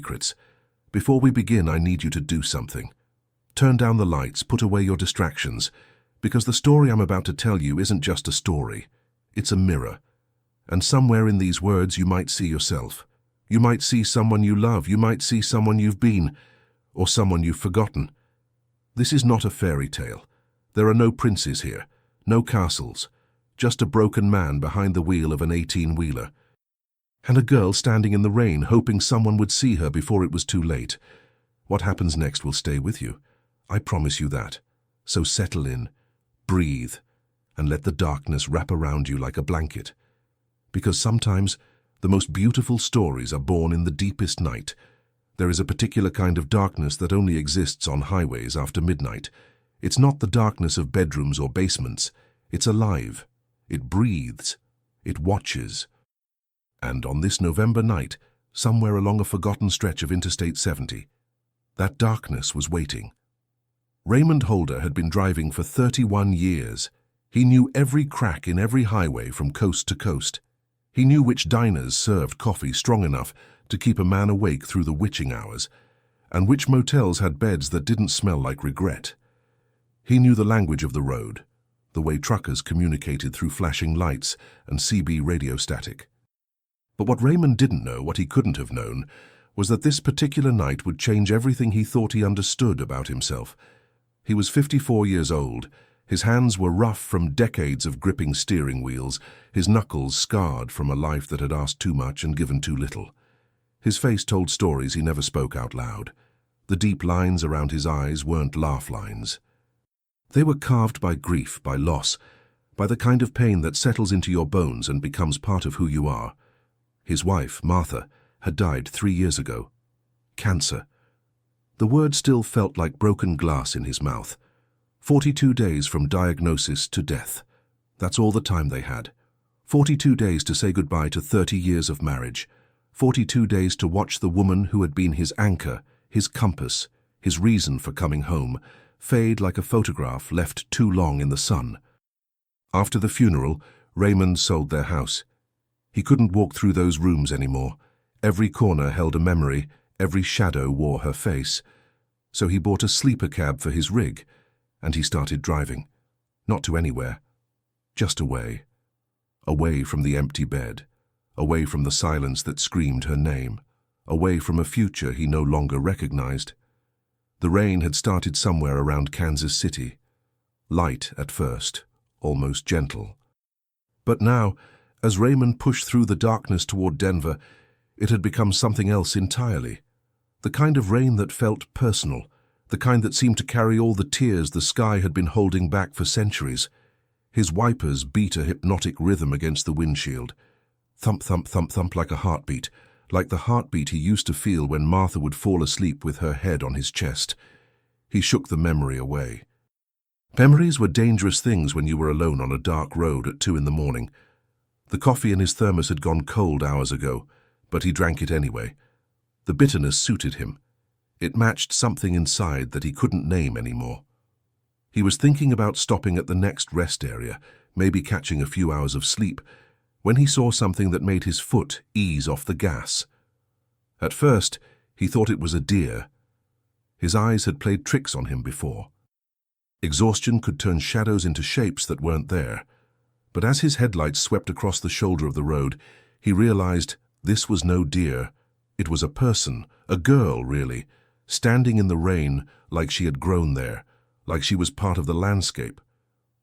secrets. Before we begin, I need you to do something. Turn down the lights, put away your distractions, because the story I'm about to tell you isn't just a story. It's a mirror. And somewhere in these words you might see yourself. You might see someone you love, you might see someone you've been, or someone you've forgotten. This is not a fairy tale. There are no princes here, no castles, just a broken man behind the wheel of an 18-wheeler. And a girl standing in the rain, hoping someone would see her before it was too late. What happens next will stay with you. I promise you that. So settle in, breathe, and let the darkness wrap around you like a blanket. Because sometimes the most beautiful stories are born in the deepest night. There is a particular kind of darkness that only exists on highways after midnight. It's not the darkness of bedrooms or basements. It's alive. It breathes. It watches. And on this November night, somewhere along a forgotten stretch of Interstate 70, that darkness was waiting. Raymond Holder had been driving for 31 years. He knew every crack in every highway from coast to coast. He knew which diners served coffee strong enough to keep a man awake through the witching hours, and which motels had beds that didn't smell like regret. He knew the language of the road, the way truckers communicated through flashing lights and CB radio static. But what Raymond didn't know, what he couldn't have known, was that this particular night would change everything he thought he understood about himself. He was 54 years old. His hands were rough from decades of gripping steering wheels, his knuckles scarred from a life that had asked too much and given too little. His face told stories he never spoke out loud. The deep lines around his eyes weren't laugh lines. They were carved by grief, by loss, by the kind of pain that settles into your bones and becomes part of who you are. His wife, Martha, had died 3 years ago. Cancer. The word still felt like broken glass in his mouth. 42 days from diagnosis to death. That's all the time they had. 42 days to say goodbye to 30 years of marriage. 42 days to watch the woman who had been his anchor, his compass, his reason for coming home, fade like a photograph left too long in the sun. After the funeral, Raymond sold their house. He couldn't walk through those rooms anymore. Every corner held a memory, every shadow wore her face. So he bought a sleeper cab for his rig, and he started driving. Not to anywhere, just away. Away from the empty bed, away from the silence that screamed her name, away from a future he no longer recognized. The rain had started somewhere around Kansas City. Light at first, almost gentle. But now, as Raymond pushed through the darkness toward Denver, it had become something else entirely. The kind of rain that felt personal, the kind that seemed to carry all the tears the sky had been holding back for centuries. His wipers beat a hypnotic rhythm against the windshield. Thump, thump, thump, thump like a heartbeat, like the heartbeat he used to feel when Martha would fall asleep with her head on his chest. He shook the memory away. Memories were dangerous things when you were alone on a dark road at 2 in the morning. The coffee in his thermos had gone cold hours ago, but he drank it anyway. The bitterness suited him. It matched something inside that he couldn't name anymore. He was thinking about stopping at the next rest area, maybe catching a few hours of sleep, when he saw something that made his foot ease off the gas. At first, he thought it was a deer. His eyes had played tricks on him before. Exhaustion could turn shadows into shapes that weren't there. But as his headlights swept across the shoulder of the road, he realized this was no deer. It was a person, a girl, really, standing in the rain like she had grown there, like she was part of the landscape,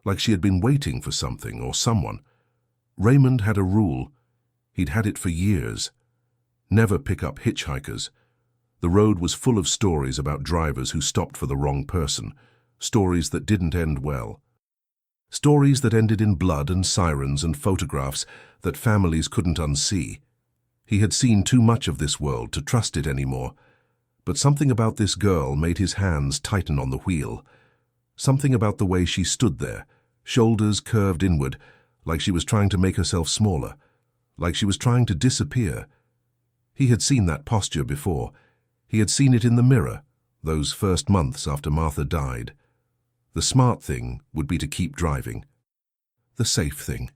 like she had been waiting for something or someone. Raymond had a rule. He'd had it for years. Never pick up hitchhikers. The road was full of stories about drivers who stopped for the wrong person, stories that didn't end well. Stories that ended in blood and sirens and photographs that families couldn't unsee. He had seen too much of this world to trust it anymore, but something about this girl made his hands tighten on the wheel. Something about the way she stood there, shoulders curved inward, like she was trying to make herself smaller, like she was trying to disappear. He had seen that posture before. He had seen it in the mirror, those first months after Martha died. The smart thing would be to keep driving. The safe thing.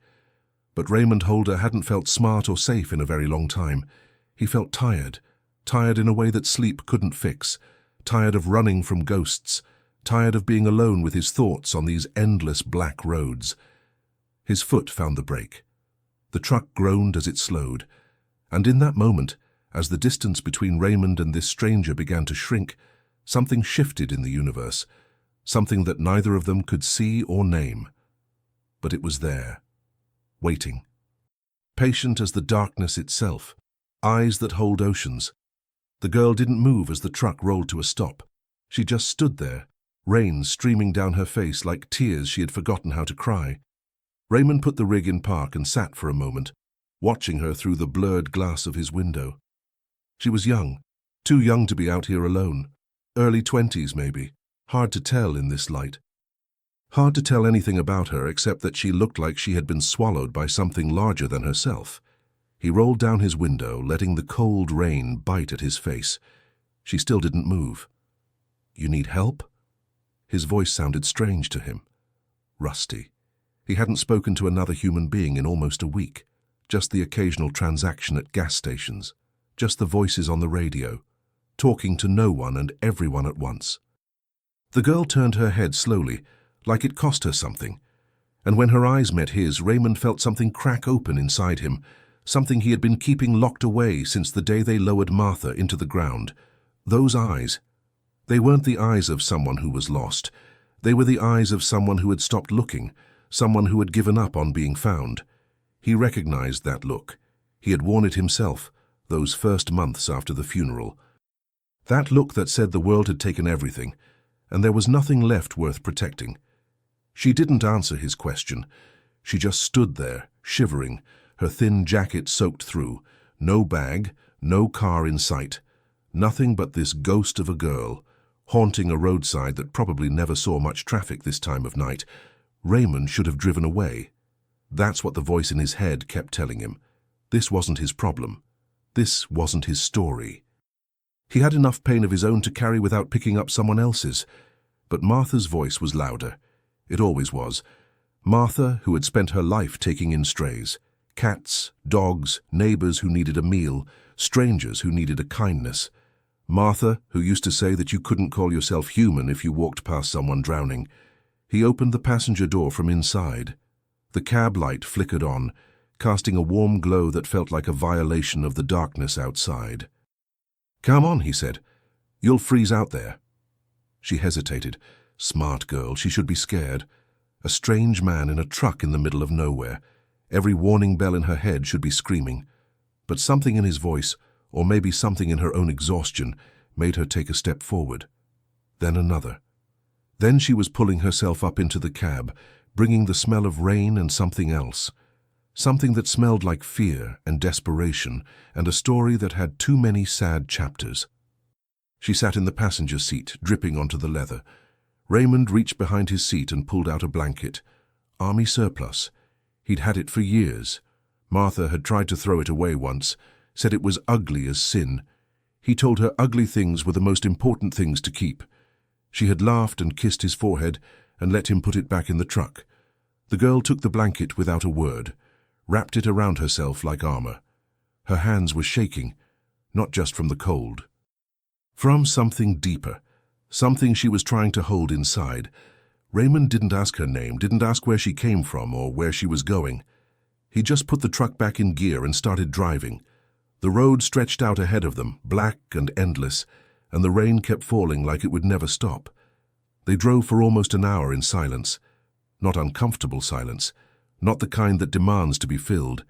But Raymond Holder hadn't felt smart or safe in a very long time. He felt tired, tired in a way that sleep couldn't fix, tired of running from ghosts, tired of being alone with his thoughts on these endless black roads. His foot found the brake. The truck groaned as it slowed, and in that moment, as the distance between Raymond and this stranger began to shrink, something shifted in the universe, something that neither of them could see or name. But it was there, waiting. Patient as the darkness itself, eyes that hold oceans. The girl didn't move as the truck rolled to a stop. She just stood there, rain streaming down her face like tears she had forgotten how to cry. Raymond put the rig in park and sat for a moment, watching her through the blurred glass of his window. She was young, too young to be out here alone. Early 20s, maybe. Hard to tell in this light. Hard to tell anything about her except that she looked like she had been swallowed by something larger than herself. He rolled down his window, letting the cold rain bite at his face. She still didn't move. "You need help?" His voice sounded strange to him. Rusty. He hadn't spoken to another human being in almost a week. Just the occasional transaction at gas stations. Just the voices on the radio. Talking to no one and everyone at once. The girl turned her head slowly, like it cost her something. And when her eyes met his, Raymond felt something crack open inside him, something he had been keeping locked away since the day they lowered Martha into the ground. Those eyes. They weren't the eyes of someone who was lost. They were the eyes of someone who had stopped looking, someone who had given up on being found. He recognized that look. He had worn it himself, those first months after the funeral. That look that said the world had taken everything, and there was nothing left worth protecting. She didn't answer his question. She just stood there, shivering, her thin jacket soaked through, no bag, no car in sight, nothing but this ghost of a girl, haunting a roadside that probably never saw much traffic this time of night. Raymond should have driven away. That's what the voice in his head kept telling him. This wasn't his problem. This wasn't his story. He had enough pain of his own to carry without picking up someone else's. But Martha's voice was louder. It always was. Martha, who had spent her life taking in strays. Cats, dogs, neighbors who needed a meal, strangers who needed a kindness. Martha, who used to say that you couldn't call yourself human if you walked past someone drowning. He opened the passenger door from inside. The cab light flickered on, casting a warm glow that felt like a violation of the darkness outside. "Come on," he said. "You'll freeze out there." She hesitated. Smart girl, she should be scared. A strange man in a truck in the middle of nowhere. Every warning bell in her head should be screaming. But something in his voice, or maybe something in her own exhaustion, made her take a step forward. Then another. Then she was pulling herself up into the cab, bringing the smell of rain and something else. Something that smelled like fear and desperation, and a story that had too many sad chapters. She sat in the passenger seat, dripping onto the leather. Raymond reached behind his seat and pulled out a blanket. Army surplus. He'd had it for years. Martha had tried to throw it away once, said it was ugly as sin. He told her ugly things were the most important things to keep. She had laughed and kissed his forehead and let him put it back in the truck. The girl took the blanket without a word, wrapped it around herself like armor. Her hands were shaking, not just from the cold. From something deeper, something she was trying to hold inside. Raymond didn't ask her name, didn't ask where she came from or where she was going. He just put the truck back in gear and started driving. The road stretched out ahead of them, black and endless, and the rain kept falling like it would never stop. They drove for almost an hour in silence. Not uncomfortable silence, not the kind that demands to be filled,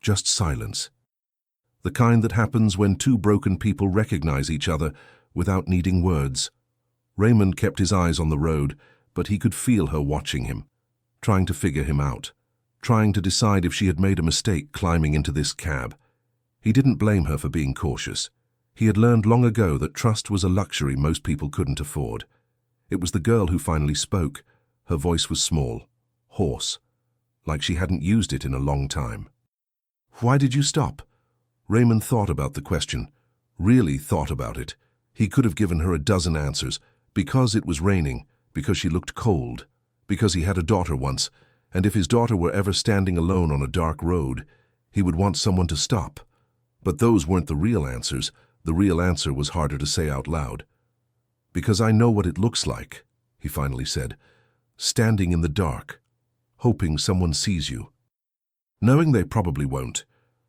just silence. The kind that happens when two broken people recognize each other without needing words. Raymond kept his eyes on the road, but he could feel her watching him, trying to figure him out, trying to decide if she had made a mistake climbing into this cab. He didn't blame her for being cautious. He had learned long ago that trust was a luxury most people couldn't afford. It was the girl who finally spoke. Her voice was small, hoarse, like she hadn't used it in a long time. "Why did you stop?" Raymond thought about the question, really thought about it. He could have given her a dozen answers. Because it was raining, because she looked cold, because he had a daughter once, and if his daughter were ever standing alone on a dark road, he would want someone to stop. But those weren't the real answers. The real answer was harder to say out loud. "Because I know what it looks like," he finally said, "standing in the dark, hoping someone sees you." Knowing they probably won't,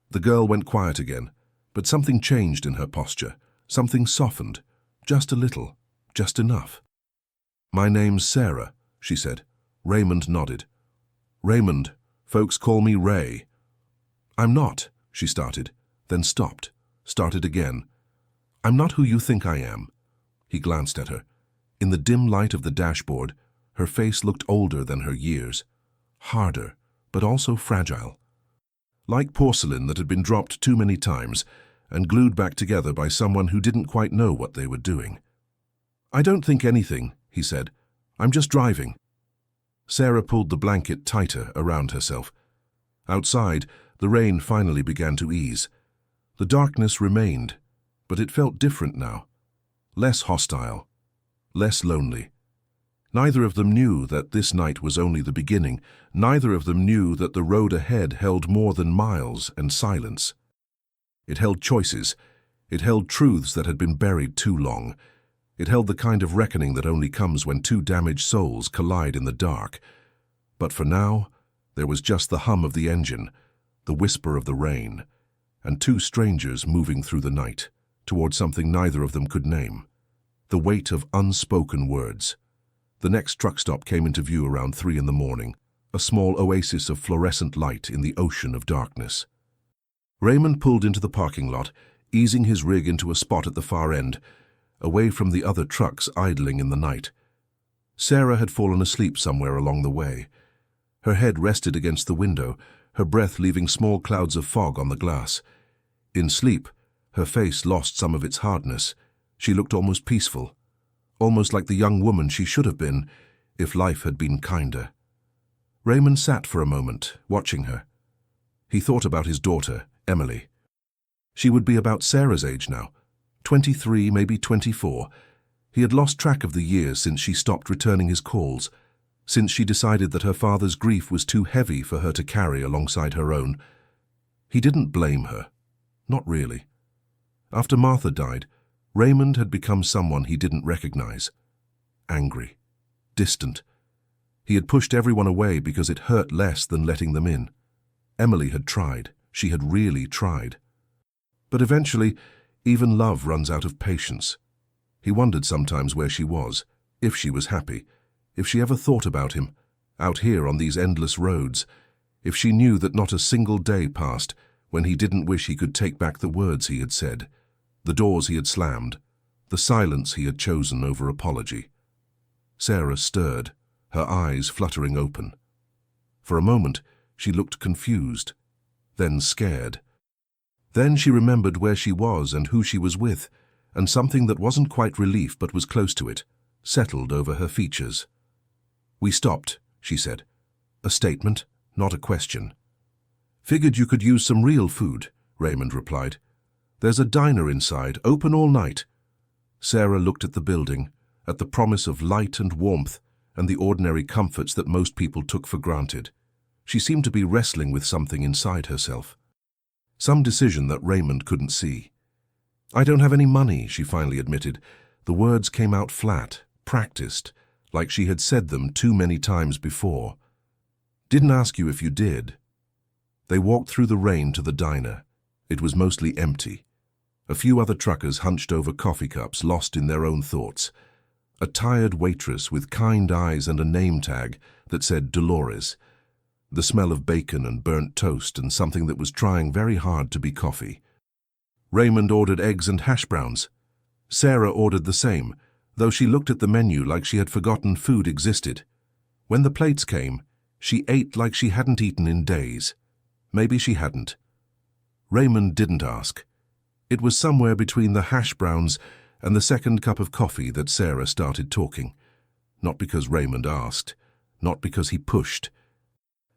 the girl went quiet again, but something changed in her posture. Something softened, just a little, just enough. "My name's Sarah," she said. Raymond nodded. "Raymond. Folks call me Ray." "I'm not," she started, then stopped, started again. "I'm not who you think I am." He glanced at her. In the dim light of the dashboard, her face looked older than her years, harder, but also fragile. Like porcelain that had been dropped too many times and glued back together by someone who didn't quite know what they were doing. "I don't think anything," he said. "I'm just driving." Sarah pulled the blanket tighter around herself. Outside, the rain finally began to ease. The darkness remained, but it felt different now. Less hostile, less lonely. Neither of them knew that this night was only the beginning. Neither of them knew that the road ahead held more than miles and silence. It held choices. It held truths that had been buried too long. It held the kind of reckoning that only comes when two damaged souls collide in the dark. But for now, there was just the hum of the engine, the whisper of the rain, and two strangers moving through the night, toward something neither of them could name. The weight of unspoken words. The next truck stop came into view around 3 in the morning, a small oasis of fluorescent light in the ocean of darkness. Raymond pulled into the parking lot, easing his rig into a spot at the far end, away from the other trucks idling in the night. Sarah had fallen asleep somewhere along the way. Her head rested against the window, her breath leaving small clouds of fog on the glass. In sleep, her face lost some of its hardness. She looked almost peaceful, almost like the young woman she should have been if life had been kinder. Raymond sat for a moment, watching her. He thought about his daughter, Emily. She would be about Sarah's age now, 23, maybe 24. He had lost track of the years since she stopped returning his calls, since she decided that her father's grief was too heavy for her to carry alongside her own. He didn't blame her. Not really. After Martha died, Raymond had become someone he didn't recognize. Angry. Distant. He had pushed everyone away because it hurt less than letting them in. Emily had tried. She had really tried. But eventually, even love runs out of patience. He wondered sometimes where she was, if she was happy, if she ever thought about him, out here on these endless roads, if she knew that not a single day passed when he didn't wish he could take back the words he had said, the doors he had slammed, the silence he had chosen over apology. Sarah stirred, her eyes fluttering open. For a moment, she looked confused, then scared. Then she remembered where she was and who she was with, and something that wasn't quite relief but was close to it, settled over her features. "We stopped," she said. A statement, not a question. "Figured you could use some real food," Raymond replied. "There's a diner inside, open all night." Sarah looked at the building, at the promise of light and warmth and the ordinary comforts that most people took for granted. She seemed to be wrestling with something inside herself. Some decision that Raymond couldn't see. "I don't have any money," she finally admitted. The words came out flat, practiced, like she had said them too many times before. "Didn't ask you if you did." They walked through the rain to the diner. It was mostly empty. A few other truckers hunched over coffee cups, lost in their own thoughts. A tired waitress with kind eyes and a name tag that said Dolores. The smell of bacon and burnt toast and something that was trying very hard to be coffee. Raymond ordered eggs and hash browns. Sarah ordered the same, though she looked at the menu like she had forgotten food existed. When the plates came, she ate like she hadn't eaten in days. Maybe she hadn't. Raymond didn't ask. It was somewhere between the hash browns and the second cup of coffee that Sarah started talking. Not because Raymond asked, not because he pushed.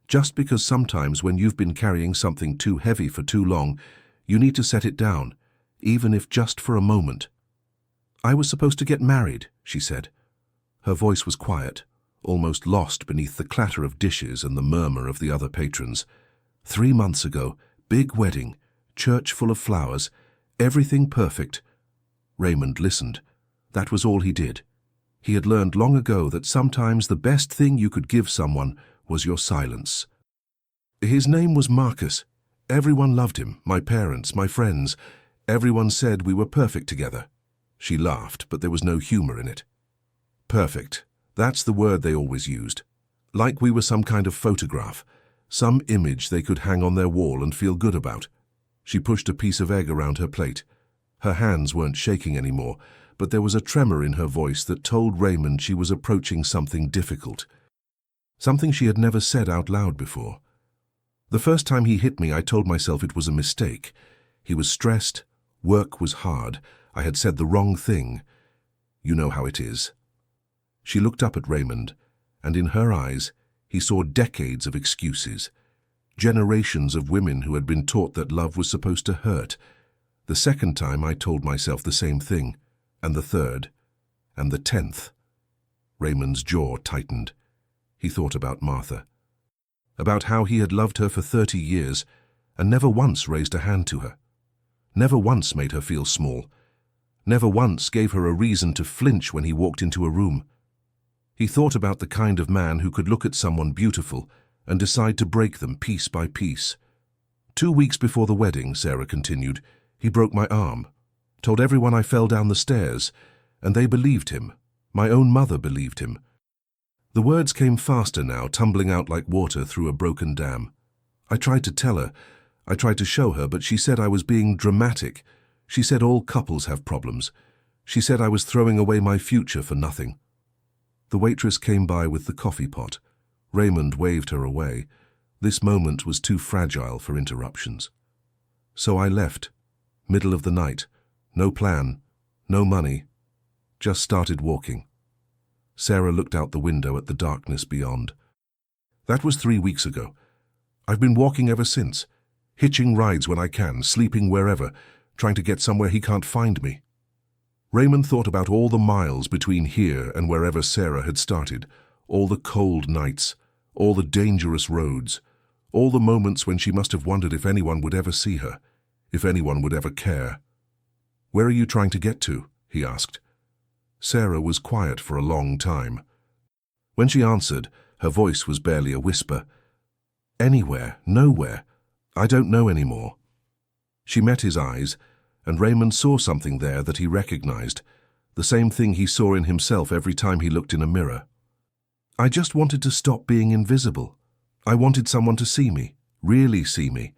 Just because sometimes when you've been carrying something too heavy for too long, you need to set it down, even if just for a moment. "I was supposed to get married," she said. Her voice was quiet, almost lost beneath the clatter of dishes and the murmur of the other patrons. 3 months ago, big wedding, church full of flowers, everything perfect, Raymond listened. That was all he did. He had learned long ago that sometimes the best thing you could give someone was your silence. His name was Marcus. Everyone loved him, my parents, my friends. Everyone said we were perfect together. She laughed, but there was no humor in it. Perfect. That's the word they always used. Like we were some kind of photograph, some image they could hang on their wall and feel good about. She pushed a piece of egg around her plate. Her hands weren't shaking anymore, but there was a tremor in her voice that told Raymond she was approaching something difficult. Something she had never said out loud before. The first time he hit me, I told myself it was a mistake. He was stressed, work was hard, I had said the wrong thing. You know how it is. She looked up at Raymond, and in her eyes, he saw decades of excuses. Generations of women who had been taught that love was supposed to hurt. The second time I told myself the same thing, and the third, and the 10th. Raymond's jaw tightened. He thought about Martha. About how he had loved her for 30 years and never once raised a hand to her. Never once made her feel small. Never once gave her a reason to flinch when he walked into a room. He thought about the kind of man who could look at someone beautiful and decide to break them piece by piece. 2 weeks before the wedding, Sarah continued, he broke my arm, told everyone I fell down the stairs, and they believed him. My own mother believed him. The words came faster now, tumbling out like water through a broken dam. I tried to tell her, I tried to show her, but she said I was being dramatic. She said all couples have problems. She said I was throwing away my future for nothing. The waitress came by with the coffee pot. Raymond waved her away. This moment was too fragile for interruptions. So I left. Middle of the night. No plan. No money. Just started walking. Sarah looked out the window at the darkness beyond. That was 3 weeks ago. I've been walking ever since, hitching rides when I can, sleeping wherever, trying to get somewhere he can't find me. Raymond thought about all the miles between here and wherever Sarah had started, all the cold nights, all the dangerous roads, all the moments when she must have wondered if anyone would ever see her, if anyone would ever care. "Where are you trying to get to?" he asked. Sarah was quiet for a long time. When she answered, her voice was barely a whisper. "Anywhere, nowhere. I don't know anymore." She met his eyes, and Raymond saw something there that he recognized, the same thing he saw in himself every time he looked in a mirror. "I just wanted to stop being invisible. I wanted someone to see me, really see me.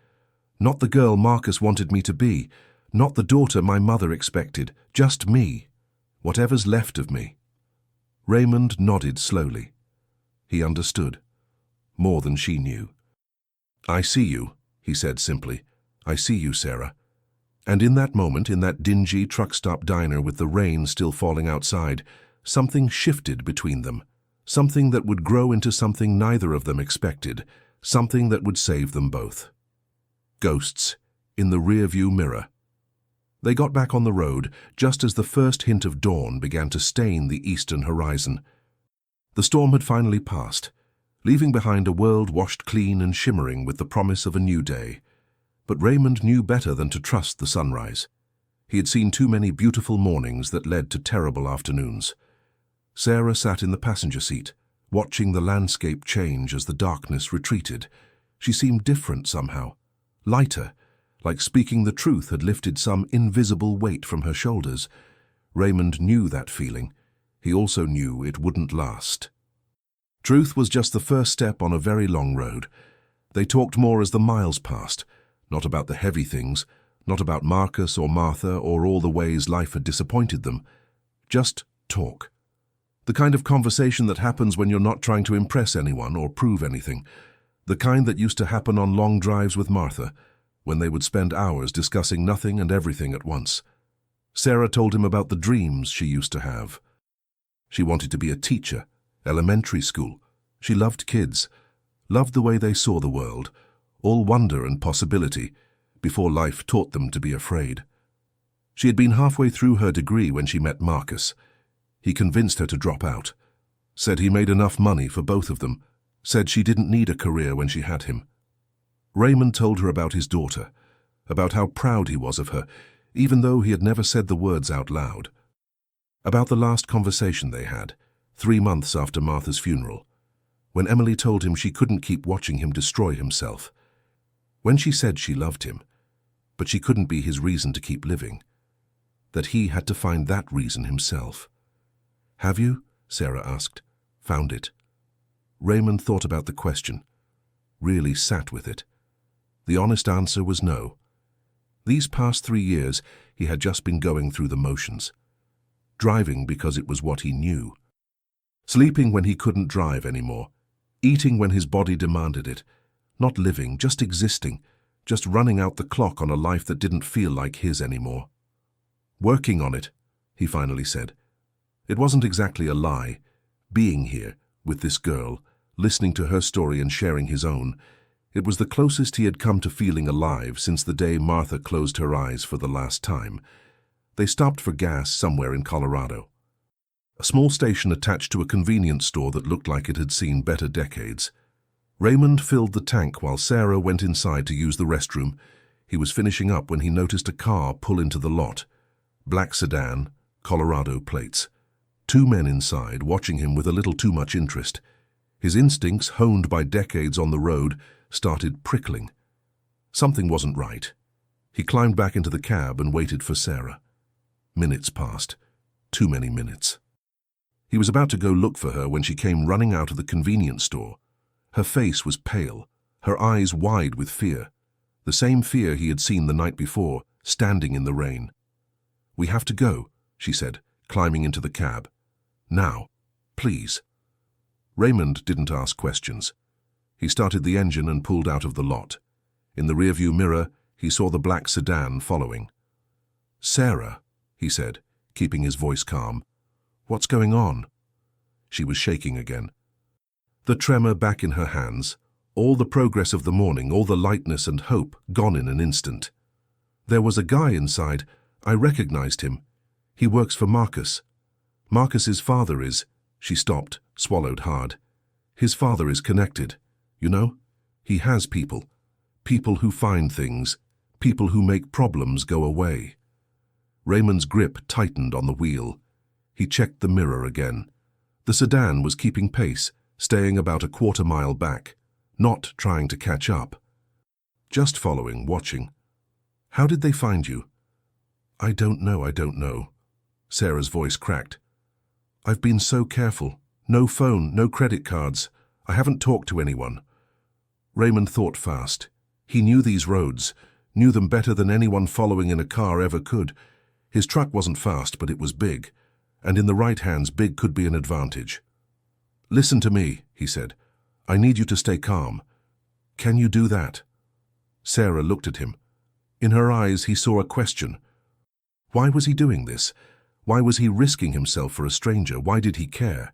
Not the girl Marcus wanted me to be, not the daughter my mother expected, just me. Whatever's left of me." Raymond nodded slowly. He understood. More than she knew. "I see you," he said simply. "I see you, Sarah." And in that moment, in that dingy truck-stop diner with the rain still falling outside, something shifted between them. Something that would grow into something neither of them expected. Something that would save them both. Ghosts in the rear-view mirror. They got back on the road just as the first hint of dawn began to stain the eastern horizon. The storm had finally passed, leaving behind a world washed clean and shimmering with the promise of a new day. But Raymond knew better than to trust the sunrise. He had seen too many beautiful mornings that led to terrible afternoons. Sarah sat in the passenger seat, watching the landscape change as the darkness retreated. She seemed different somehow, lighter, like speaking the truth had lifted some invisible weight from her shoulders. Raymond knew that feeling. He also knew it wouldn't last. Truth was just the first step on a very long road. They talked more as the miles passed, not about the heavy things, not about Marcus or Martha or all the ways life had disappointed them. Just talk. The kind of conversation that happens when you're not trying to impress anyone or prove anything. The kind that used to happen on long drives with Martha, when they would spend hours discussing nothing and everything at once. Sarah told him about the dreams she used to have. She wanted to be a teacher, elementary school. She loved kids, loved the way they saw the world, all wonder and possibility, before life taught them to be afraid. She had been halfway through her degree when she met Marcus. He convinced her to drop out, said he made enough money for both of them, said she didn't need a career when she had him. Raymond told her about his daughter, about how proud he was of her, even though he had never said the words out loud. About the last conversation they had, 3 months after Martha's funeral, when Emily told him she couldn't keep watching him destroy himself. When she said she loved him, but she couldn't be his reason to keep living. That he had to find that reason himself. "Have you?" Sarah asked. "Found it?" Raymond thought about the question, really sat with it. The honest answer was no. These past 3 years, he had just been going through the motions. Driving because it was what he knew. Sleeping when he couldn't drive anymore. Eating when his body demanded it. Not living, just existing. Just running out the clock on a life that didn't feel like his anymore. "Working on it," he finally said. It wasn't exactly a lie. Being here, with this girl, listening to her story and sharing his own, it was the closest he had come to feeling alive since the day Martha closed her eyes for the last time. They stopped for gas somewhere in Colorado. A small station attached to a convenience store that looked like it had seen better decades. Raymond filled the tank while Sarah went inside to use the restroom. He was finishing up when he noticed a car pull into the lot. Black sedan, Colorado plates. 2 men inside, watching him with a little too much interest. His instincts, honed by decades on the road, started prickling. Something wasn't right. He climbed back into the cab and waited for Sarah. Minutes passed. Too many minutes. He was about to go look for her when she came running out of the convenience store. Her face was pale, her eyes wide with fear. The same fear he had seen the night before, standing in the rain. "We have to go," she said, climbing into the cab. "Now, please." Raymond didn't ask questions. He started the engine and pulled out of the lot. In the rearview mirror, he saw the black sedan following. "Sarah," he said, keeping his voice calm. "What's going on?" She was shaking again. The tremor back in her hands, all the progress of the morning, all the lightness and hope gone in an instant. "There was a guy inside. I recognized him. He works for Marcus. Marcus's father is—" She stopped, swallowed hard. "His father is connected. You know? He has people. People who find things. People who make problems go away." Raymond's grip tightened on the wheel. He checked the mirror again. The sedan was keeping pace, staying about a quarter-mile back, not trying to catch up. Just following, watching. "How did they find you?" I don't know. Sarah's voice cracked. "I've been so careful. No phone, no credit cards. I haven't talked to anyone." Raymond thought fast. He knew these roads, knew them better than anyone following in a car ever could. His truck wasn't fast, but it was big, and in the right hands big could be an advantage. "Listen to me," he said. "I need you to stay calm. Can you do that?" Sarah looked at him. In her eyes he saw a question. Why was he doing this? Why was he risking himself for a stranger? Why did he care?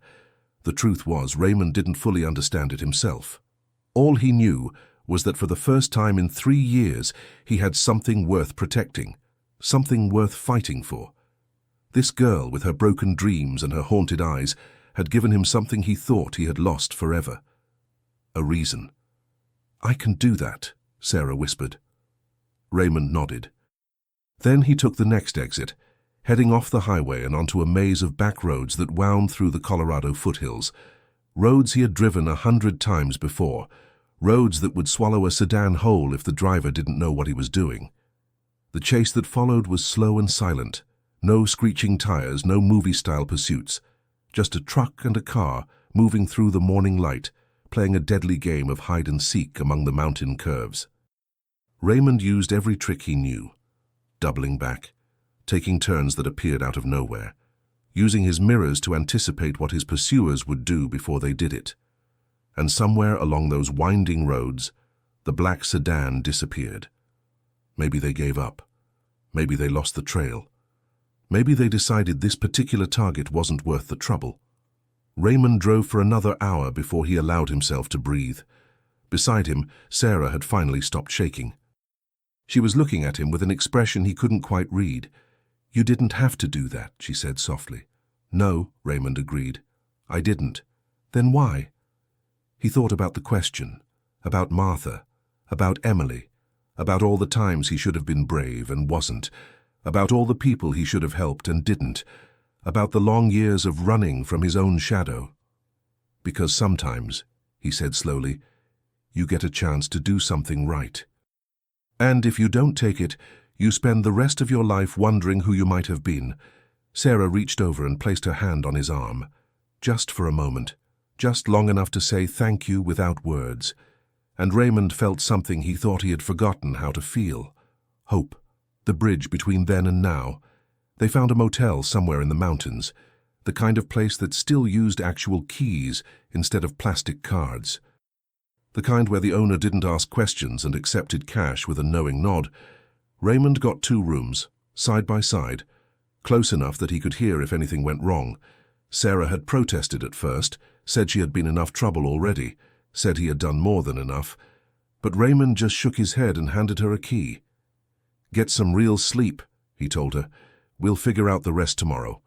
The truth was, Raymond didn't fully understand it himself. All he knew was that for the first time in 3 years he had something worth protecting, something worth fighting for. This girl, with her broken dreams and her haunted eyes, had given him something he thought he had lost forever. A reason. "I can do that," Sarah whispered. Raymond nodded. Then he took the next exit, heading off the highway and onto a maze of back roads that wound through the Colorado foothills. Roads he had driven 100 times before, roads that would swallow a sedan whole if the driver didn't know what he was doing. The chase that followed was slow and silent. No screeching tires, no movie-style pursuits. Just a truck and a car moving through the morning light, playing a deadly game of hide-and-seek among the mountain curves. Raymond used every trick he knew. Doubling back, taking turns that appeared out of nowhere, using his mirrors to anticipate what his pursuers would do before they did it. And somewhere along those winding roads, the black sedan disappeared. Maybe they gave up. Maybe they lost the trail. Maybe they decided this particular target wasn't worth the trouble. Raymond drove for another hour before he allowed himself to breathe. Beside him, Sarah had finally stopped shaking. She was looking at him with an expression he couldn't quite read. "You didn't have to do that," she said softly. "No," Raymond agreed. "I didn't." "Then why?" He thought about the question, about Martha, about Emily, about all the times he should have been brave and wasn't, about all the people he should have helped and didn't, about the long years of running from his own shadow. Because sometimes, he said slowly, you get a chance to do something right. And if you don't take it, you spend the rest of your life wondering who you might have been. Sarah reached over and placed her hand on his arm. Just for a moment, just long enough to say thank you without words. And Raymond felt something he thought he had forgotten how to feel. Hope, the bridge between then and now. They found a motel somewhere in the mountains, the kind of place that still used actual keys instead of plastic cards. The kind where the owner didn't ask questions and accepted cash with a knowing nod. Raymond got 2 rooms, side by side, close enough that he could hear if anything went wrong. Sarah had protested at first, said she had been enough trouble already, said he had done more than enough, but Raymond just shook his head and handed her a key. Get some real sleep, he told her. We'll figure out the rest tomorrow.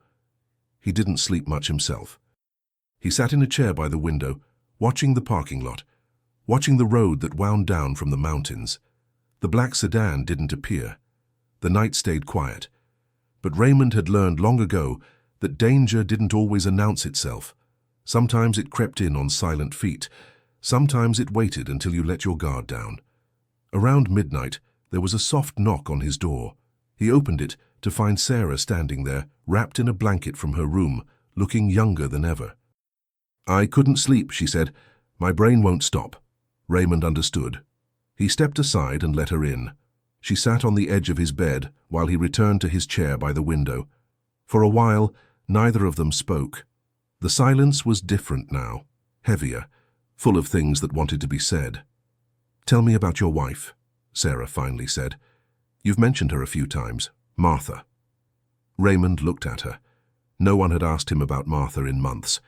He didn't sleep much himself. He sat in a chair by the window, watching the parking lot, watching the road that wound down from the mountains. The black sedan didn't appear. The night stayed quiet. But Raymond had learned long ago that danger didn't always announce itself. Sometimes it crept in on silent feet. Sometimes it waited until you let your guard down. Around midnight, there was a soft knock on his door. He opened it to find Sarah standing there, wrapped in a blanket from her room, looking younger than ever. I couldn't sleep, she said. My brain won't stop. Raymond understood. He stepped aside and let her in. She sat on the edge of his bed while he returned to his chair by the window. For a while, neither of them spoke. The silence was different now, heavier, full of things that wanted to be said. Tell me about your wife, Sarah finally said. You've mentioned her a few times, Martha. Raymond looked at her. No one had asked him about Martha in months.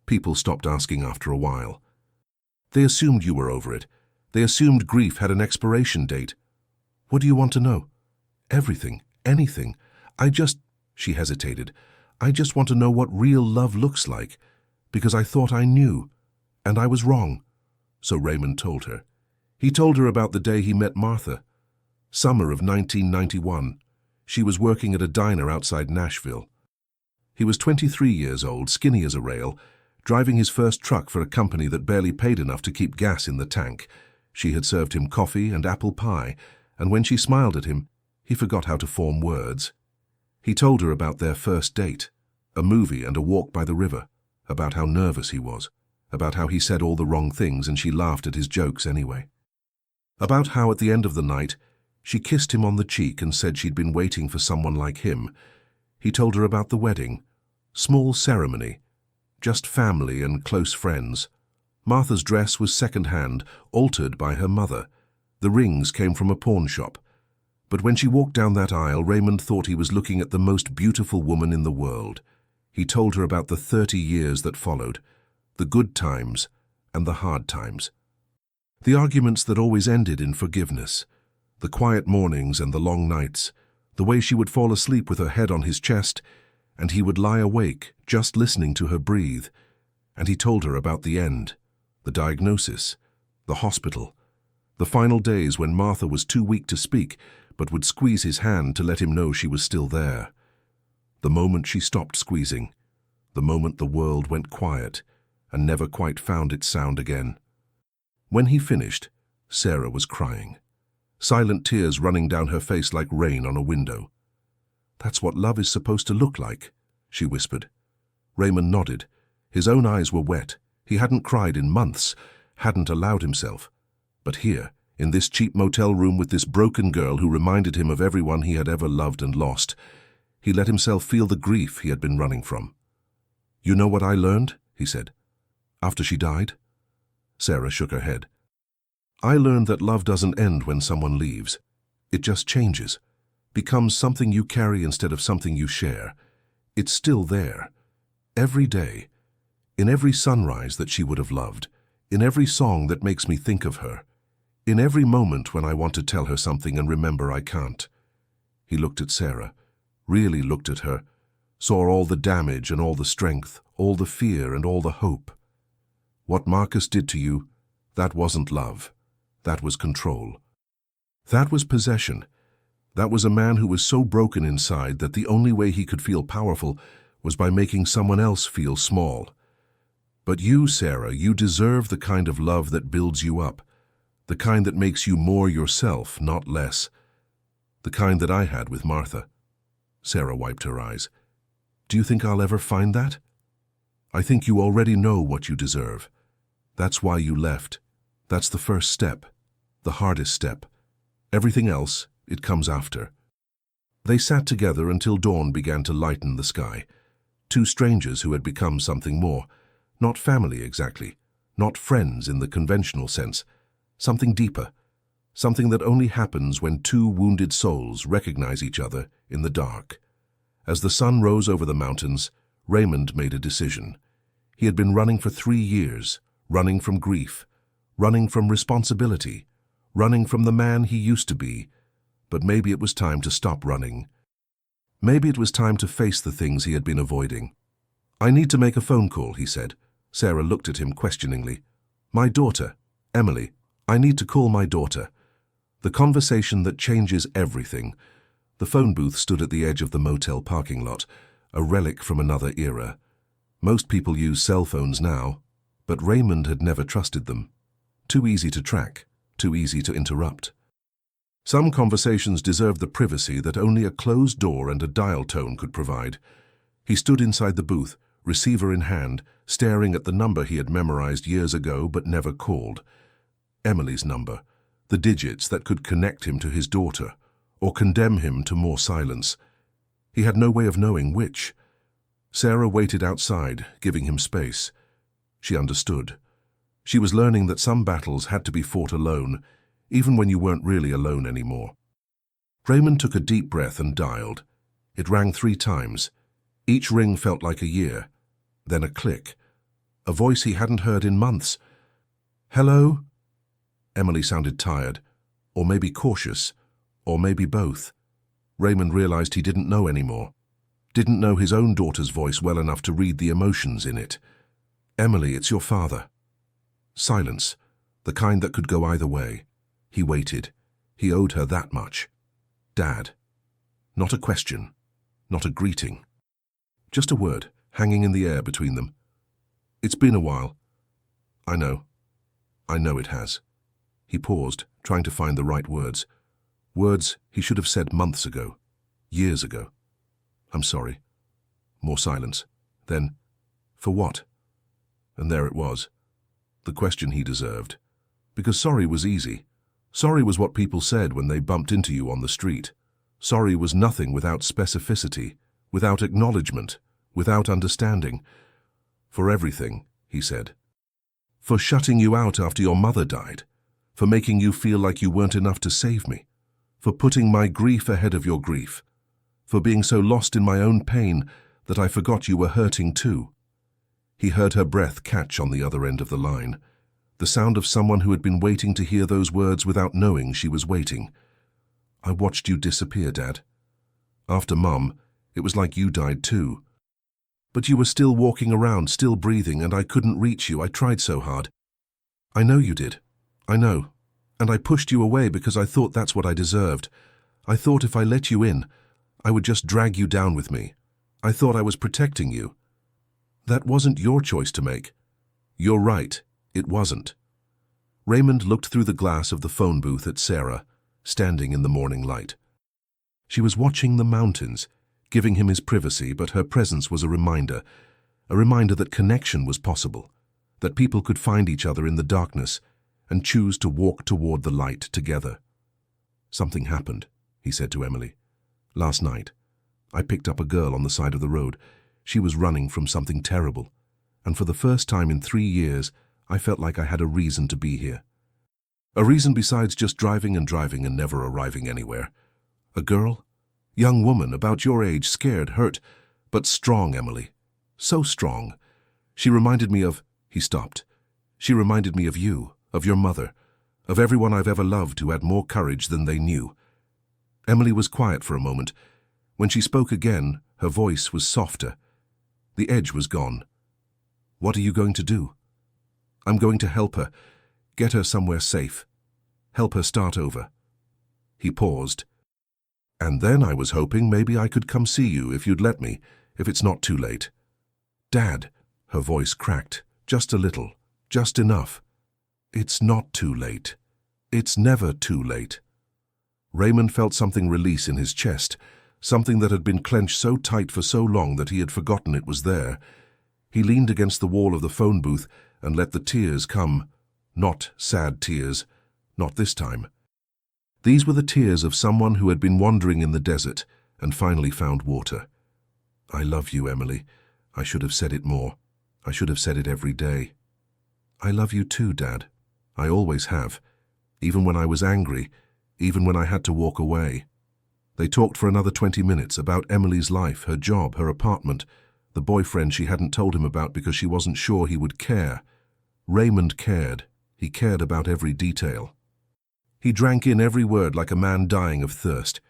People stopped asking after a while. They assumed you were over it. They assumed grief had an expiration date. What do you want to know? Everything, anything. She hesitated. I just want to know what real love looks like, because I thought I knew, and I was wrong. So Raymond told her. He told her about the day he met Martha. Summer of 1991. She was working at a diner outside Nashville. He was 23 years old, skinny as a rail, driving his first truck for a company that barely paid enough to keep gas in the tank. She had served him coffee and apple pie, and when she smiled at him, he forgot how to form words. He told her about their first date, a movie and a walk by the river, about how nervous he was, about how he said all the wrong things and she laughed at his jokes anyway. About how at the end of the night, she kissed him on the cheek and said she'd been waiting for someone like him. He told her about the wedding, small ceremony, just family and close friends. Martha's dress was second-hand, altered by her mother. The rings came from a pawn shop. But when she walked down that aisle, Raymond thought he was looking at the most beautiful woman in the world. He told her about the 30 years that followed, the good times and the hard times. The arguments that always ended in forgiveness, the quiet mornings and the long nights, the way she would fall asleep with her head on his chest, and he would lie awake just listening to her breathe. And he told her about the end, the diagnosis, the hospital, the final days when Martha was too weak to speak, but would squeeze his hand to let him know she was still there. The moment she stopped squeezing, the moment the world went quiet and never quite found its sound again. When he finished, Sarah was crying, silent tears running down her face like rain on a window. That's what love is supposed to look like, she whispered. Raymond nodded. His own eyes were wet. He hadn't cried in months, hadn't allowed himself. But here, in this cheap motel room with this broken girl who reminded him of everyone he had ever loved and lost, he let himself feel the grief he had been running from. You know what I learned? He said. After she died? Sarah shook her head. I learned that love doesn't end when someone leaves. It just changes, becomes something you carry instead of something you share. It's still there, every day, in every sunrise that she would have loved, in every song that makes me think of her, in every moment when I want to tell her something and remember I can't. He looked at Sarah, really looked at her, saw all the damage and all the strength, all the fear and all the hope. What Marcus did to you, that wasn't love. That was control. That was possession. That was a man who was so broken inside that the only way he could feel powerful was by making someone else feel small. But you, Sarah, you deserve the kind of love that builds you up, the kind that makes you more yourself, not less. The kind that I had with Martha. Sarah wiped her eyes. Do you think I'll ever find that? I think you already know what you deserve. That's why you left. That's the first step, the hardest step. Everything else, it comes after. They sat together until dawn began to lighten the sky. Two strangers who had become something more. Not family exactly, not friends in the conventional sense. Something deeper. Something that only happens when two wounded souls recognize each other in the dark. As the sun rose over the mountains, Raymond made a decision. He had been running for 3 years, running from grief, running from responsibility, running from the man he used to be. But maybe it was time to stop running. Maybe it was time to face the things he had been avoiding. I need to make a phone call, he said. Sarah looked at him questioningly. My daughter, Emily. I need to call my daughter. The conversation that changes everything. The phone booth stood at the edge of the motel parking lot, a relic from another era. Most people use cell phones now, but Raymond had never trusted them. Too easy to track, too easy to interrupt. Some conversations deserved the privacy that only a closed door and a dial tone could provide. He stood inside the booth, receiver in hand, staring at the number he had memorized years ago but never called. Emily's number, the digits that could connect him to his daughter, or condemn him to more silence. He had no way of knowing which. Sarah waited outside, giving him space. She understood. She was learning that some battles had to be fought alone, even when you weren't really alone anymore. Raymond took a deep breath and dialed. It rang 3 times. Each ring felt like a year. Then a click. A voice he hadn't heard in months. Hello? Emily sounded tired, or maybe cautious, or maybe both. Raymond realized he didn't know anymore. Didn't know his own daughter's voice well enough to read the emotions in it. Emily, it's your father. Silence, the kind that could go either way. He waited. He owed her that much. Dad. Not a question. Not a greeting. Just a word, hanging in the air between them. It's been a while. I know. I know it has. He paused, trying to find the right words. Words he should have said months ago. Years ago. I'm sorry. More silence. Then, for what? And there it was. The question he deserved. Because sorry was easy. Sorry was what people said when they bumped into you on the street. Sorry was nothing without specificity, without acknowledgement, without understanding. For everything, he said. For shutting you out after your mother died. For making you feel like you weren't enough to save me. For putting my grief ahead of your grief. For being so lost in my own pain that I forgot you were hurting too. He heard her breath catch on the other end of the line. The sound of someone who had been waiting to hear those words without knowing she was waiting. I watched you disappear, Dad. After Mum, it was like you died too. But you were still walking around, still breathing, and I couldn't reach you. I tried so hard. I know you did. I know. And I pushed you away because I thought that's what I deserved. I thought if I let you in, I would just drag you down with me. I thought I was protecting you. That wasn't your choice to make. You're right. It wasn't. Raymond looked through the glass of the phone booth at Sarah, standing in the morning light. She was watching the mountains, giving him his privacy, but her presence was a reminder that connection was possible, that people could find each other in the darkness and choose to walk toward the light together. Something happened, he said to Emily. Last night, I picked up a girl on the side of the road. She was running from something terrible, and for the first time in 3 years, I felt like I had a reason to be here. A reason besides just driving and never arriving anywhere. A girl? Young woman, about your age, scared, hurt, but strong, Emily. So strong. She reminded me of... He stopped. She reminded me of you, of your mother, of everyone I've ever loved who had more courage than they knew. Emily was quiet for a moment. When she spoke again, her voice was softer. The edge was gone. What are you going to do? I'm going to help her, get her somewhere safe, help her start over. He paused. And then I was hoping maybe I could come see you if you'd let me, if it's not too late. Dad, her voice cracked, just a little, just enough. It's not too late. It's never too late. Raymond felt something release in his chest, something that had been clenched so tight for so long that he had forgotten it was there. He leaned against the wall of the phone booth and let the tears come. Not sad tears, not this time. These were the tears of someone who had been wandering in the desert and finally found water. I love you, Emily. I should have said it more. I should have said it every day. I love you too, Dad. I always have. Even when I was angry, even when I had to walk away. They talked for another 20 minutes about Emily's life, her job, her apartment, the boyfriend she hadn't told him about because she wasn't sure he would care. Raymond cared. He cared about every detail. He drank in every word like a man dying of thirst.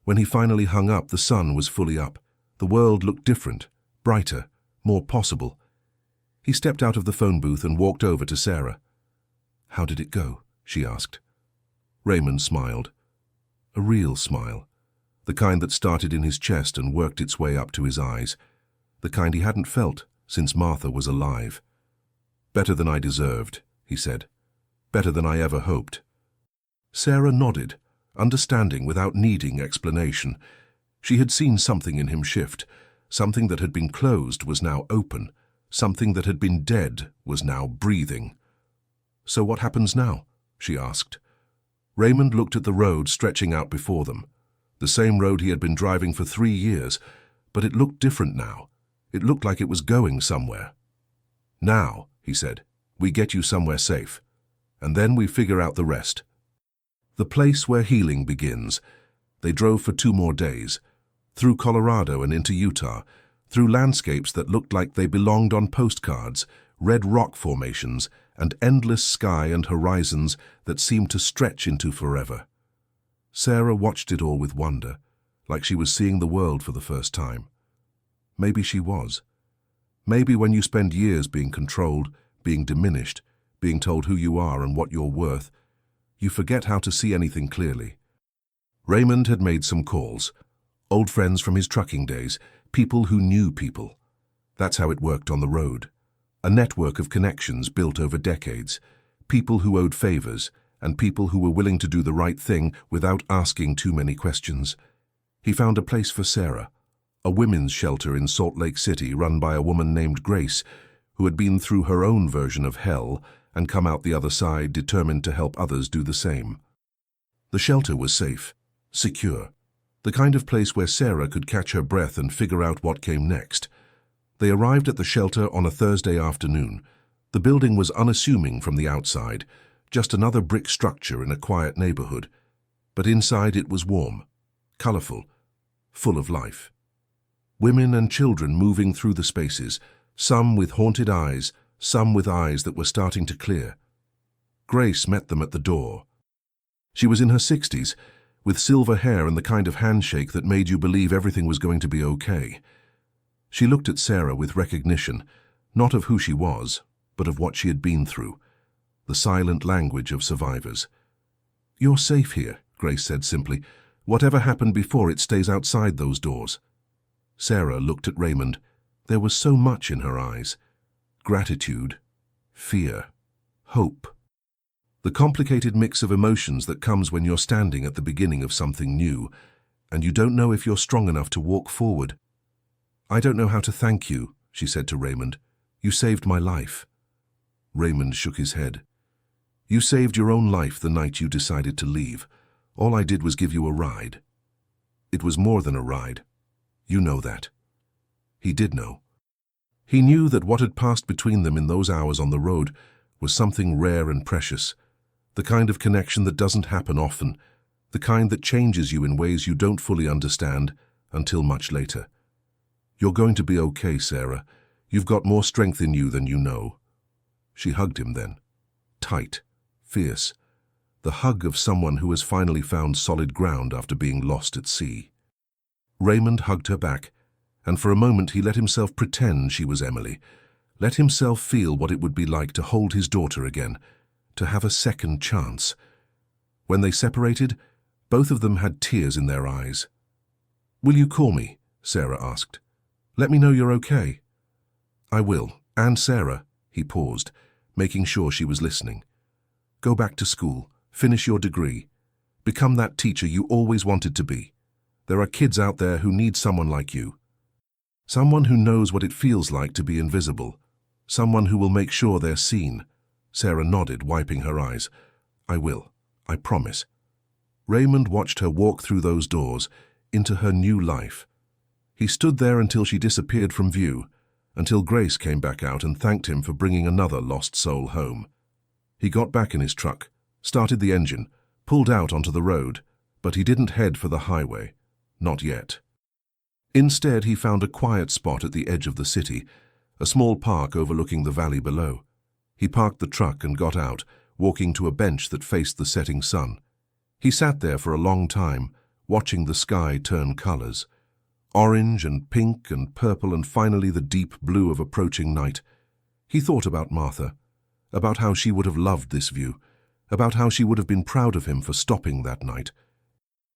When he finally hung up, the sun was fully up. The world looked different, brighter, more possible. He stepped out of the phone booth and walked over to Sarah. "How did it go?" she asked. Raymond smiled. A real smile. The kind that started in his chest and worked its way up to his eyes. The kind he hadn't felt since Martha was alive. "Better than I deserved," he said. "Better than I ever hoped." Sarah nodded, understanding without needing explanation. She had seen something in him shift. Something that had been closed was now open. Something that had been dead was now breathing. "So what happens now?" she asked. Raymond looked at the road stretching out before them. The same road he had been driving for 3 years, but it looked different now. It looked like it was going somewhere. "Now," he said, "we get you somewhere safe. And then we figure out the rest." The place where healing begins. They drove for 2 more days, through Colorado and into Utah, through landscapes that looked like they belonged on postcards, red rock formations, and endless sky and horizons that seemed to stretch into forever. Sarah watched it all with wonder, like she was seeing the world for the first time. Maybe she was. Maybe when you spend years being controlled, being diminished, being told who you are and what you're worth, you forget how to see anything clearly. Raymond had made some calls. Old friends from his trucking days, people who knew people. That's how it worked on the road. A network of connections built over decades. People who owed favors, and people who were willing to do the right thing without asking too many questions. He found a place for Sarah, a women's shelter in Salt Lake City run by a woman named Grace, who had been through her own version of hell and come out the other side determined to help others do the same. The shelter was safe, secure, the kind of place where Sarah could catch her breath and figure out what came next. They arrived at the shelter on a Thursday afternoon. The building was unassuming from the outside, just another brick structure in a quiet neighborhood. But inside it was warm, colorful, full of life. Women and children moving through the spaces, some with haunted eyes, some with eyes that were starting to clear. Grace met them at the door. She was in her 60s, with silver hair and the kind of handshake that made you believe everything was going to be okay. She looked at Sarah with recognition, not of who she was, but of what she had been through, the silent language of survivors. "You're safe here," Grace said simply. "Whatever happened before, it stays outside those doors." Sarah looked at Raymond. There was so much in her eyes. Gratitude, fear, hope. The complicated mix of emotions that comes when you're standing at the beginning of something new, and you don't know if you're strong enough to walk forward. "I don't know how to thank you," she said to Raymond. "You saved my life." Raymond shook his head. "You saved your own life the night you decided to leave. All I did was give you a ride." It was more than a ride. You know that. He did know. He knew that what had passed between them in those hours on the road was something rare and precious, the kind of connection that doesn't happen often, the kind that changes you in ways you don't fully understand until much later. "You're going to be okay, Sarah. You've got more strength in you than you know." She hugged him then, tight, fierce, the hug of someone who has finally found solid ground after being lost at sea. Raymond hugged her back, and for a moment he let himself pretend she was Emily, let himself feel what it would be like to hold his daughter again, to have a second chance. When they separated, Both of them had tears in their eyes. "Will you call me?" Sarah asked. "Let me know you're okay." "I will. And Sarah," he paused, making sure she was listening. "Go back to school, finish your degree, become that teacher you always wanted to be. There are kids out there who need someone like you. Someone who knows what it feels like to be invisible. Someone who will make sure they're seen." Sarah nodded, wiping her eyes. "I will. I promise." Raymond watched her walk through those doors, into her new life. He stood there until she disappeared from view, until Grace came back out and thanked him for bringing another lost soul home. He got back in his truck, started the engine, pulled out onto the road, but he didn't head for the highway. Not yet. Instead, he found a quiet spot at the edge of the city, a small park overlooking the valley below. He parked the truck and got out, walking to a bench that faced the setting sun. He sat there for a long time, watching the sky turn colors. Orange and pink and purple and finally the deep blue of approaching night. He thought about Martha, about how she would have loved this view, about how she would have been proud of him for stopping that night,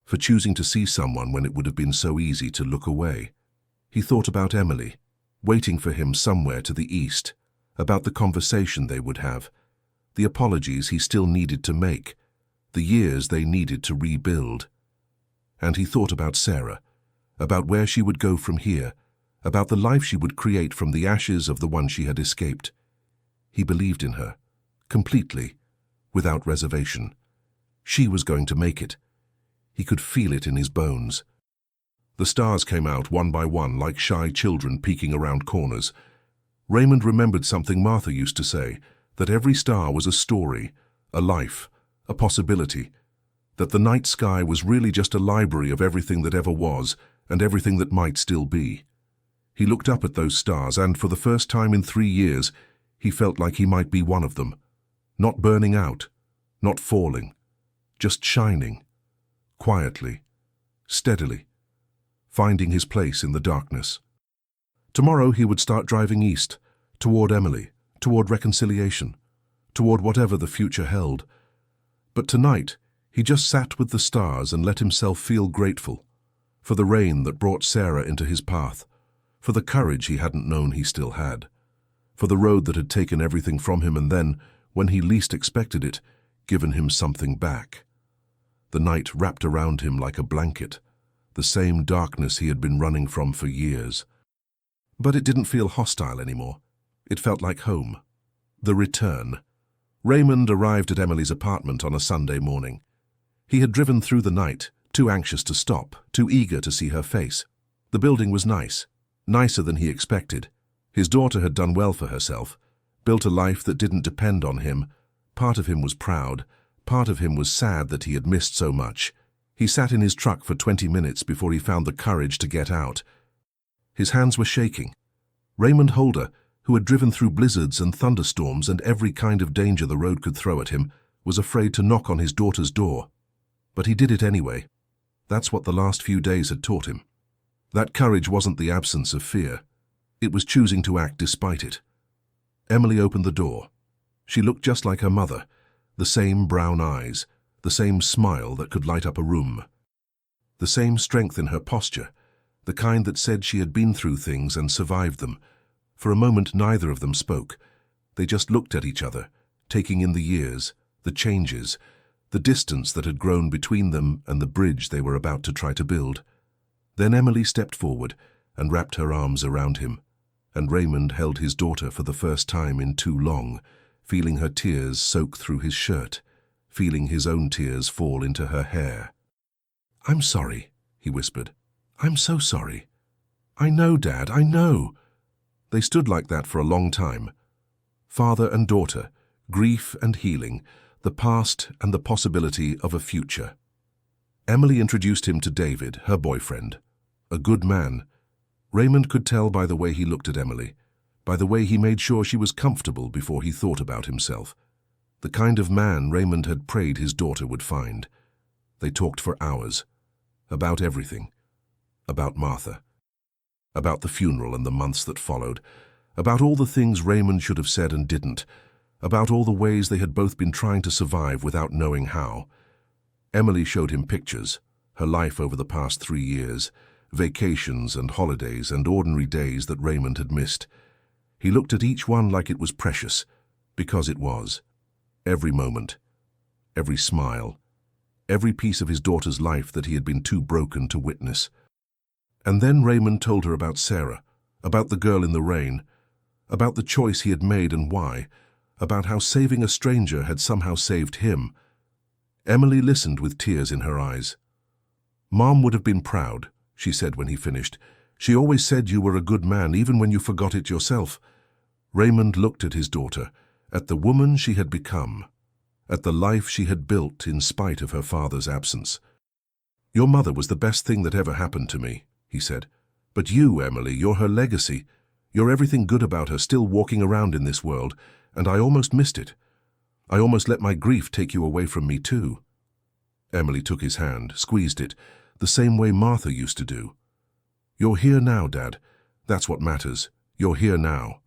for choosing to see someone when it would have been so easy to look away. He thought about Emily, waiting for him somewhere to the east, about the conversation they would have, the apologies he still needed to make, the years they needed to rebuild. And he thought about Sarah, about where she would go from here, about the life she would create from the ashes of the one she had escaped. He believed in her, completely, without reservation. She was going to make it. He could feel it in his bones. The stars came out one by one like shy children peeking around corners. Raymond remembered something Martha used to say, that every star was a story, a life, a possibility, that the night sky was really just a library of everything that ever was and everything that might still be. He looked up at those stars and, for the first time in 3 years, he felt like he might be one of them. Not burning out, not falling, just shining, quietly, steadily, finding his place in the darkness. Tomorrow he would start driving east, toward Emily, toward reconciliation, toward whatever the future held. But tonight, he just sat with the stars and let himself feel grateful for the rain that brought Sarah into his path, for the courage he hadn't known he still had, for the road that had taken everything from him and then, when he least expected it, given him something back. The night wrapped around him like a blanket, the same darkness he had been running from for years. But it didn't feel hostile anymore. It felt like home. The return. Raymond arrived at Emily's apartment on a Sunday morning. He had driven through the night, too anxious to stop, too eager to see her face. The building was nice, nicer than he expected. His daughter had done well for herself, built a life that didn't depend on him. Part of him was proud, part of him was sad that he had missed so much. He sat in his truck for 20 minutes before he found the courage to get out. His hands were shaking. Raymond Holder, who had driven through blizzards and thunderstorms and every kind of danger the road could throw at him, was afraid to knock on his daughter's door. But he did it anyway. That's what the last few days had taught him. That courage wasn't the absence of fear. It was choosing to act despite it. Emily opened the door. She looked just like her mother, the same brown eyes, the same smile that could light up a room. The same strength in her posture, the kind that said she had been through things and survived them. For a moment neither of them spoke. They just looked at each other, taking in the years, the changes, the distance that had grown between them and the bridge they were about to try to build. Then Emily stepped forward and wrapped her arms around him, and Raymond held his daughter for the first time in too long, feeling her tears soak through his shirt, feeling his own tears fall into her hair. "I'm sorry," he whispered. "I'm so sorry." "I know, Dad, I know." They stood like that for a long time. Father and daughter, grief and healing, the past and the possibility of a future. Emily introduced him to David, her boyfriend. A good man. Raymond could tell by the way he looked at Emily, by the way he made sure she was comfortable before he thought about himself. The kind of man Raymond had prayed his daughter would find. They talked for hours. About everything. About Martha. About the funeral and the months that followed. About all the things Raymond should have said and didn't. About all the ways they had both been trying to survive without knowing how. Emily showed him pictures, her life over the past 3 years, vacations and holidays and ordinary days that Raymond had missed. He looked at each one like it was precious, because it was. Every moment, every smile, every piece of his daughter's life that he had been too broken to witness. And then Raymond told her about Sarah, about the girl in the rain, about the choice he had made and why, about how saving a stranger had somehow saved him. Emily listened with tears in her eyes. "Mom would have been proud," she said when he finished. "She always said you were a good man even when you forgot it yourself." Raymond looked at his daughter, at the woman she had become, at the life she had built in spite of her father's absence. "Your mother was the best thing that ever happened to me," he said. "But you, Emily, you're her legacy. You're everything good about her still walking around in this world, and I almost missed it. I almost let my grief take you away from me too." Emily took his hand, squeezed it, the same way Martha used to do. "You're here now, Dad. That's what matters. You're here now."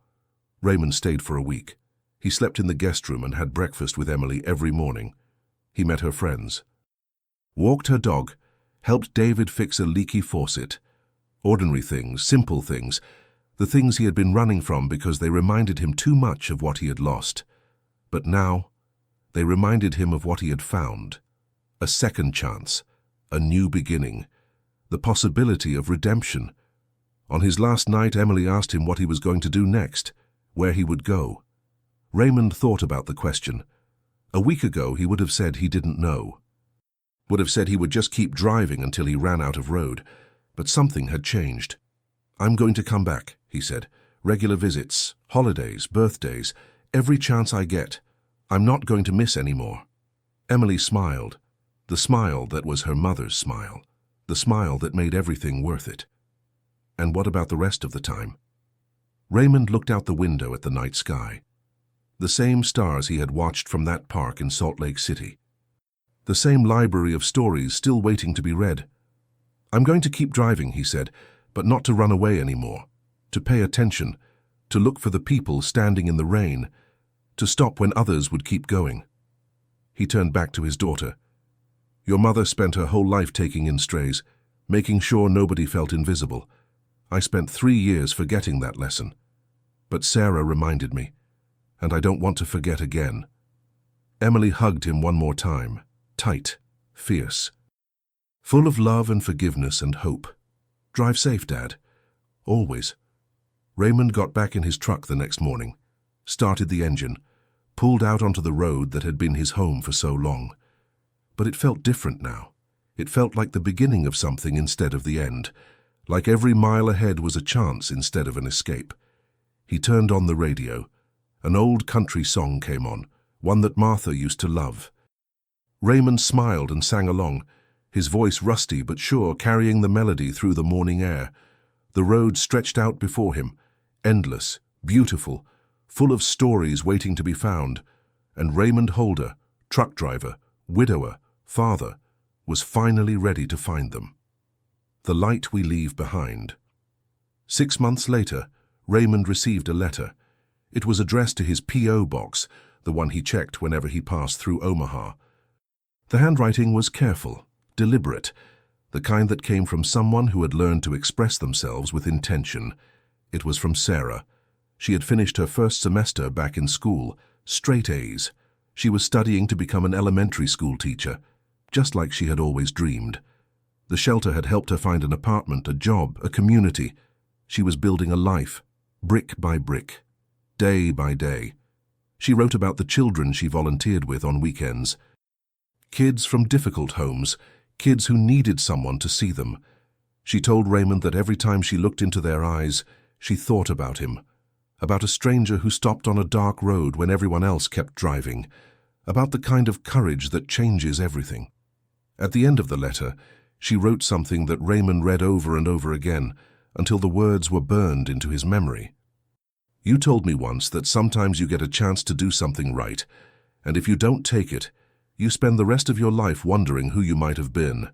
Raymond stayed for a week. He slept in the guest room and had breakfast with Emily every morning. He met her friends, walked her dog, helped David fix a leaky faucet. Ordinary things, simple things, the things he had been running from because they reminded him too much of what he had lost. But now, they reminded him of what he had found. A second chance, a new beginning, the possibility of redemption. On his last night, Emily asked him what he was going to do next, where he would go. Raymond thought about the question. A week ago, he would have said he didn't know. Would have said he would just keep driving until he ran out of road. But something had changed. "I'm going to come back," he said. "Regular visits, holidays, birthdays, every chance I get. I'm not going to miss any more." Emily smiled, the smile that was her mother's smile, the smile that made everything worth it. "And what about the rest of the time?" Raymond looked out the window at the night sky. The same stars he had watched from that park in Salt Lake City. The same library of stories still waiting to be read. "I'm going to keep driving," he said, "but not to run away anymore. To pay attention, to look for the people standing in the rain, to stop when others would keep going." He turned back to his daughter. "Your mother spent her whole life taking in strays, making sure nobody felt invisible. I spent 3 years forgetting that lesson. But Sarah reminded me, and I don't want to forget again." Emily hugged him one more time, tight, fierce, full of love and forgiveness and hope. "Drive safe, Dad. Always." Raymond got back in his truck the next morning, started the engine, pulled out onto the road that had been his home for so long. But it felt different now. It felt like the beginning of something instead of the end, like every mile ahead was a chance instead of an escape. He turned on the radio. An old country song came on, one that Martha used to love. Raymond smiled and sang along, his voice rusty but sure, carrying the melody through the morning air. The road stretched out before him, endless, beautiful, full of stories waiting to be found, and Raymond Holder, truck driver, widower, father, was finally ready to find them. The light we leave behind. 6 months later, Raymond received a letter. It was addressed to his P.O. box, the one he checked whenever he passed through Omaha. The handwriting was careful, deliberate, the kind that came from someone who had learned to express themselves with intention. It was from Sarah. She had finished her first semester back in school, straight A's. She was studying to become an elementary school teacher, just like she had always dreamed. The shelter had helped her find an apartment, a job, a community. She was building a life, brick by brick, day by day. She wrote about the children she volunteered with on weekends. Kids from difficult homes, kids who needed someone to see them. She told Raymond that every time she looked into their eyes, she thought about him, about a stranger who stopped on a dark road when everyone else kept driving, about the kind of courage that changes everything. At the end of the letter, she wrote something that Raymond read over and over again until the words were burned into his memory. "You told me once that sometimes you get a chance to do something right, and if you don't take it, you spend the rest of your life wondering who you might have been.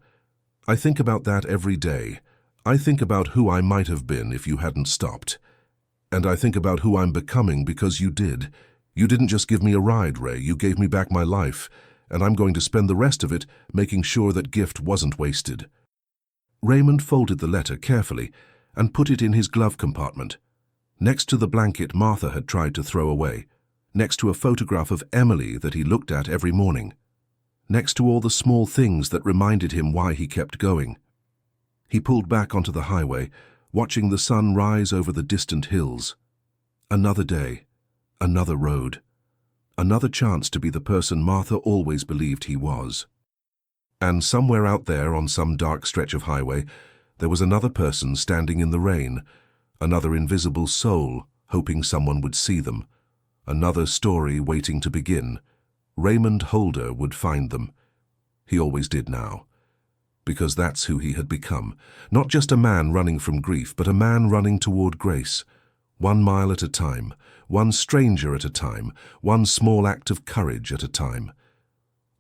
I think about that every day. I think about who I might have been if you hadn't stopped. And I think about who I'm becoming because you did. You didn't just give me a ride, Ray, you gave me back my life, and I'm going to spend the rest of it making sure that gift wasn't wasted." Raymond folded the letter carefully and put it in his glove compartment, next to the blanket Martha had tried to throw away, next to a photograph of Emily that he looked at every morning, next to all the small things that reminded him why he kept going. He pulled back onto the highway, watching the sun rise over the distant hills. Another day, another road, another chance to be the person Martha always believed he was. And somewhere out there on some dark stretch of highway, there was another person standing in the rain, another invisible soul hoping someone would see them, another story waiting to begin. Raymond Holder would find them. He always did now. Because that's who he had become. Not just a man running from grief, but a man running toward grace. 1 mile at a time, one stranger at a time, one small act of courage at a time.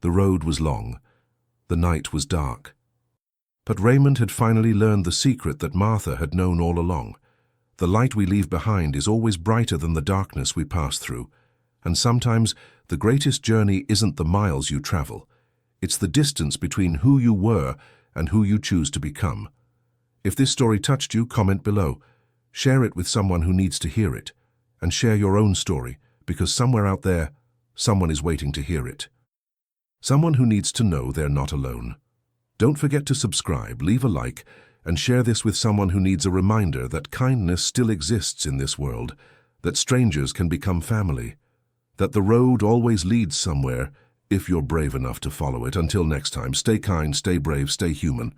The road was long. The night was dark. But Raymond had finally learned the secret that Martha had known all along. The light we leave behind is always brighter than the darkness we pass through. And sometimes the greatest journey isn't the miles you travel. It's the distance between who you were and who you choose to become. If this story touched you, comment below. Share it with someone who needs to hear it. And share your own story, because somewhere out there, someone is waiting to hear it. Someone who needs to know they're not alone. Don't forget to subscribe, leave a like, and share this with someone who needs a reminder that kindness still exists in this world, that strangers can become family, that the road always leads somewhere if you're brave enough to follow it. Until next time, stay kind, stay brave, stay human.